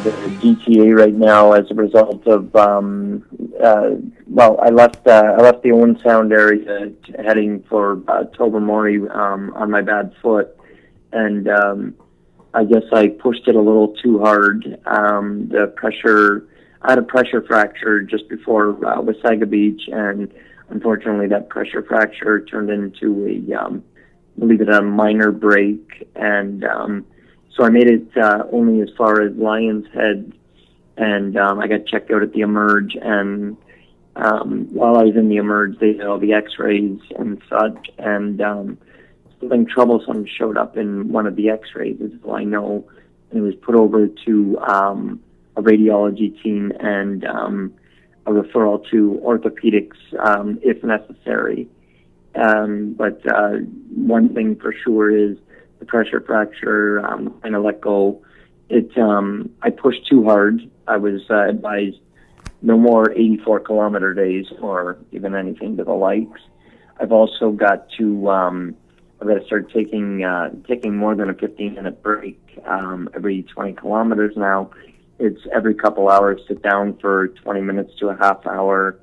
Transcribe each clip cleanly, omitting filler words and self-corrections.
the GTA right now as a result of I left the Owen Sound area heading for Tobermory on my bad foot, and I guess I pushed it a little too hard. The pressure, I had a pressure fracture just before Wasaga Beach, and unfortunately that pressure fracture turned into a minor break, and so I made it only as far as Lion's Head, and I got checked out at the Emerge, and while I was in the Emerge, they did all the x-rays and such, and something troublesome showed up in one of the x-rays, as I know, and it was put over to a radiology team and a referral to orthopedics if necessary. But one thing for sure is the pressure fracture kind of let go. I pushed too hard. I was advised no more 84-kilometer days or even anything to the likes. I've also got to I've got to start taking more than a 15-minute break every 20 kilometers now. It's every couple hours, sit down for 20 minutes to a half hour,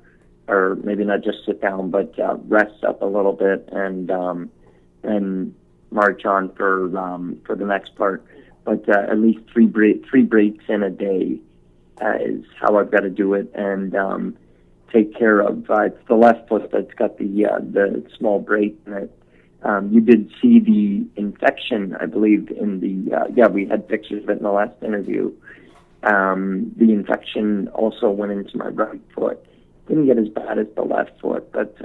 or maybe not just sit down, but rest up a little bit and march on for the next part. But at least three breaks in a day is how I've got to do it, and take care of. It's the left foot that's got the small break in it. You did see the infection, I believe, in the we had pictures of it in the last interview. The infection also went into my right foot. Didn't get as bad as the left foot, but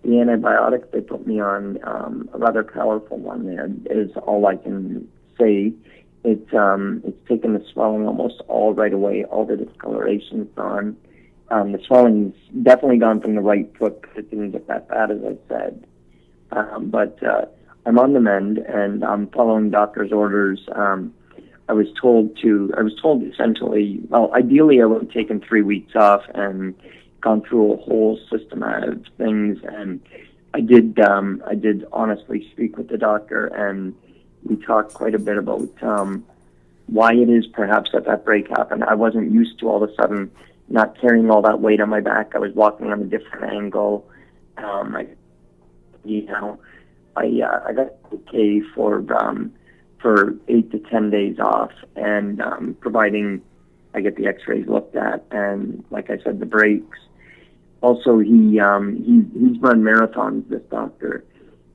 the antibiotics they put me on, a rather powerful one, is all I can say. It's taken the swelling almost all right away. All the discoloration's gone. The swelling's definitely gone from the right foot because it didn't get that bad, as I said. But I'm on the mend, and I'm following doctor's orders. I was told essentially, well, ideally I would have taken 3 weeks off and gone through a whole system of things, and I did honestly speak with the doctor, and we talked quite a bit about why it is perhaps that break happened. I wasn't used to all of a sudden not carrying all that weight on my back. I was walking on a different angle. I got okay for 8 to 10 days off, and providing I get the x-rays looked at, and like I said, the breaks. Also, he's run marathons, this doctor,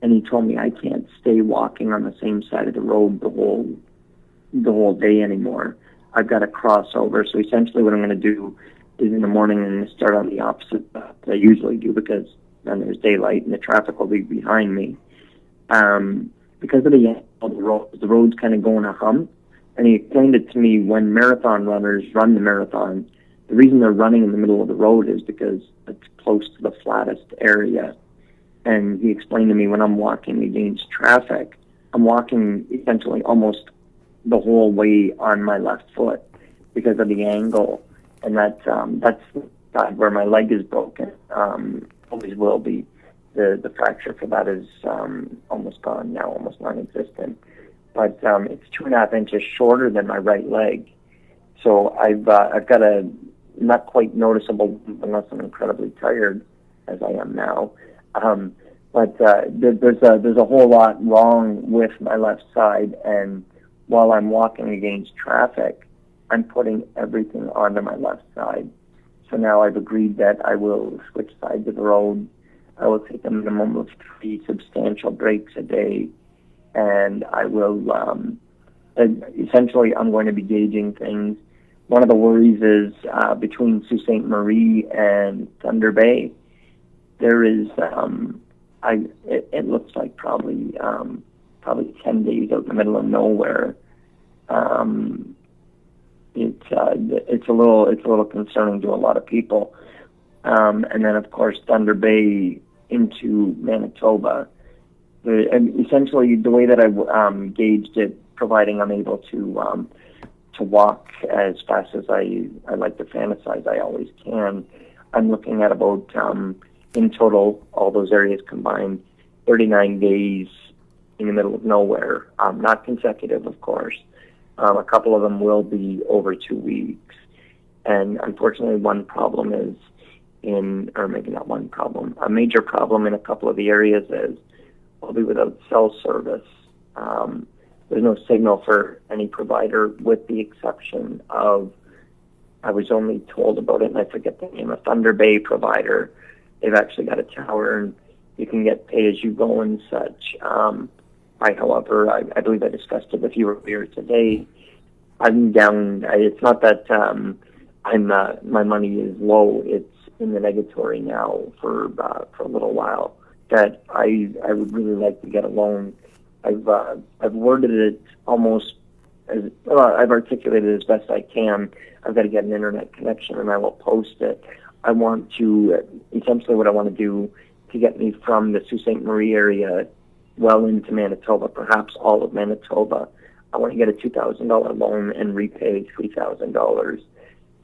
and he told me I can't stay walking on the same side of the road the whole day anymore. I've got to cross over. So essentially what I'm going to do is in the morning I'm going to start on the opposite that I usually do, because then there's daylight and the traffic will be behind me. Because of the road's kind of going a hump, and he explained it to me, when marathon runners run the marathon, the reason they're running in the middle of the road is because it's close to the flattest area. And he explained to me, when I'm walking against traffic, I'm walking essentially almost the whole way on my left foot because of the angle, and that's where my leg is broken. Always will be. The fracture for that is almost gone now, almost non-existent. But it's 2.5 inches shorter than my right leg, so I've got a not quite noticeable, unless I'm incredibly tired, as I am now. But there's a whole lot wrong with my left side, and while I'm walking against traffic, I'm putting everything onto my left side. So now I've agreed that I will switch sides of the road. I will take a minimum of 3 substantial breaks a day, and I will, essentially, I'm going to be gauging things. One of the worries is between Sault Ste. Marie and Thunder Bay, there is, it looks like probably 10 days out in the middle of nowhere. It's a little concerning to a lot of people. And then, of course, Thunder Bay into Manitoba. And essentially, the way that I gauged it, providing I'm able to walk as fast as I like to fantasize I always can, I'm looking at about, in total, all those areas combined, 39 days in the middle of nowhere. Not consecutive, of course, A couple of them will be over 2 weeks. And unfortunately, one problem is or maybe not one problem, a major problem in a couple of the areas is I'll be without cell service. There's no signal for any provider with the exception of, I was only told about it, and I forget the name, a Thunder Bay provider. They've actually got a tower, and you can get pay-as-you-go and such. However, I believe I discussed it with you earlier today. I'm down. It's not that my money is low. It's in the negatory now for a little while. That I would really like to get a loan. I've worded it almost as I've articulated it as best I can. I've got to get an internet connection, and I will post it. I want to essentially what I want to do to get me from the Sault Ste. Marie area well into Manitoba, perhaps all of Manitoba. I want to get a $2,000 loan and repay $3,000,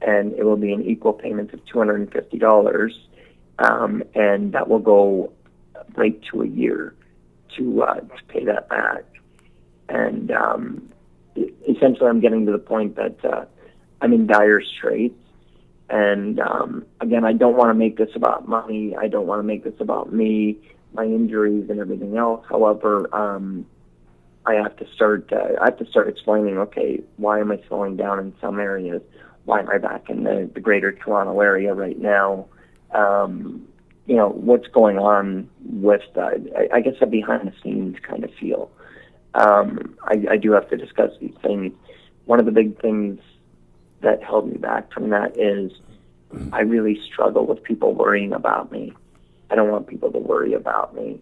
and it will be an equal payment of $250, and that will go right to a year to pay that back. And essentially, I'm getting to the point that I'm in dire straits. And again, I don't want to make this about money. I don't want to make this about me, my injuries, and everything else. However, I have to start explaining. Okay, why am I slowing down in some areas? Why am I back in the Greater Toronto area right now? What's going on with I guess a behind the scenes kind of feel. I do have to discuss these things. One of the big things that held me back from that is I really struggle with people worrying about me. I don't want people to worry about me.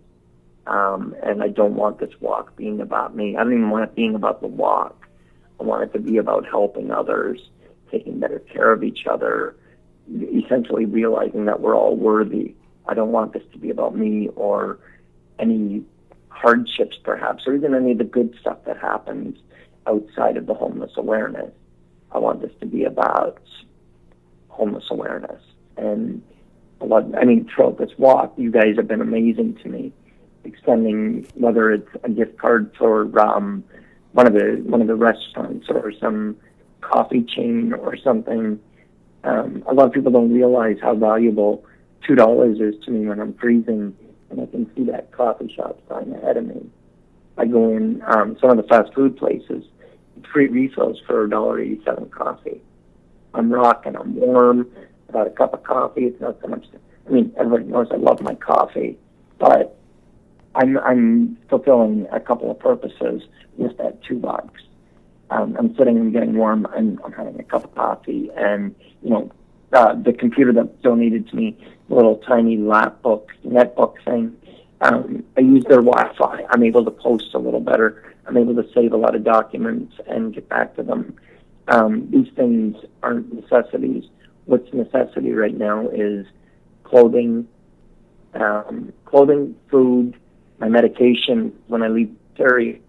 And I don't want this walk being about me. I don't even want it being about the walk. I want it to be about helping others, taking better care of each other, essentially realizing that we're all worthy. I don't want this to be about me or any hardships perhaps, or even any of the good stuff that happens outside of the homeless awareness. I want this to be about homeless awareness. And throughout this walk, you guys have been amazing to me, extending whether it's a gift card for one of the restaurants or some coffee chain or something. A lot of people don't realize how valuable $2 is to me when I'm freezing and I can see that coffee shop sign ahead of me. I go in some of the fast food places, free refills for $1.87 coffee. I'm rocking, I'm warm, about a cup of coffee. It's not so much, everybody knows I love my coffee, but I'm fulfilling a couple of purposes with that $2. I'm sitting and getting warm, and I'm having a cup of coffee, and the computer that donated to me, the little tiny netbook thing. I use their Wi-Fi. I'm able to post a little better. I'm able to save a lot of documents and get back to them. These things aren't necessities. What's necessity right now is clothing, food, my medication. When I leave Terry,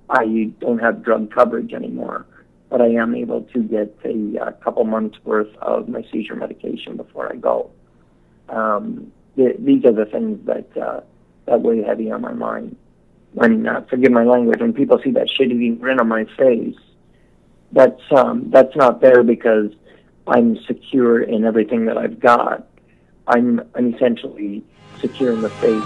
I don't have drug coverage anymore, but I am able to get a couple months worth of my seizure medication before I go. These are the things that weigh heavy on my mind. When, forgive my language, when people see that shitty grin on my face, that's not there because I'm secure in everything that I've got. I'm essentially secure in the faith